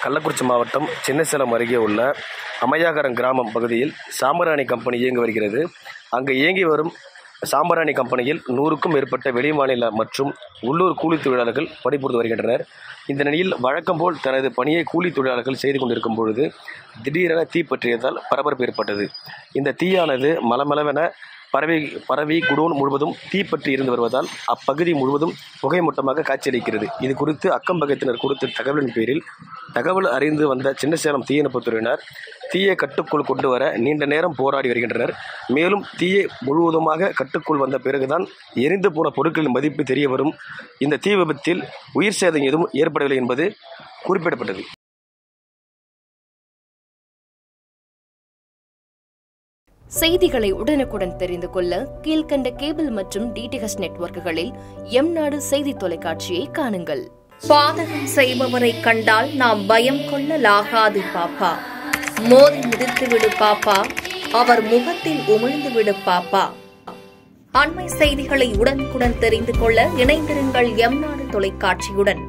கள்ளக்குறிச்சி மாவட்டம் சின்னசேலம் அருகே உள்ள அமையாகரம் கிராமம் பகுதியில் சாம்பிராணி கம்பெனி இயங்கி வருகிறது. அங்கு இயங்கி வரும் சாம்பிராணி கம்பெனியில் 100க்கும் மேற்பட்ட வெளிமாநில மற்றும் உள்ளூர் கூலி தொழிலாளர்கள் பணிபுரிந்து வருகின்றனர். இந்த நிலையில் வழக்கம் போல் தனது பணியை கூலி தொழிலாளர்கள் செய்து கொண்டிருக்கும் பொழுது திடீரென தீ பற்றியதால் பரபரப்பு ஏற்பட்டது. இந்த தீயானது மலமளவென பரவி குடோன் முழுவதும் தீப்பற்றி இருந்து வருவதால் அப்பகுதி முழுவதும் புகைமூட்டமாக காட்சியளிக்கிறது. இது குறித்து அக்கம்பக்கத்தினர் கொடுத்த தகவலின் பேரில் தகவல் அறிந்து வந்த சின்னசேலம் தீயணைப்புத்துறையினர் தீயை கட்டுக்குள் கொண்டு வர நீண்ட நேரம் போராடி வருகின்றனர். மேலும் தீயை முழுவதுமாக கட்டுக்குள் வந்த பிறகுதான் எரிந்து போன பொருட்களின் மதிப்பு தெரிய வரும். இந்த தீ விபத்தில் உயிர் சேதம் எதுவும் ஏற்படவில்லை என்பது குறிப்பிடப்பட்டது. செய்திகளை உடனுக்குடன் தெரிந்து கொள்ள கீழ்கண்ட கேபிள் மற்றும் டிடிஎச் நெட்வொர்க்குகளில் எம்நாடு செய்தி தொலைக்காட்சியை காணுங்கள். பாதகம் செய்பவரை கண்டால் நாம் பயம் கொள்ளலாகாது பாப்பா. மோதி மிதித்துவிடு பாப்பா, அவர் முகத்தில் உமிழ்ந்துவிடு பாப்பா. அண்மை செய்திகளை உடனுக்குடன் தெரிந்து கொள்ள இணைந்திருங்கள் எம்நாடு தொலைக்காட்சியுடன்.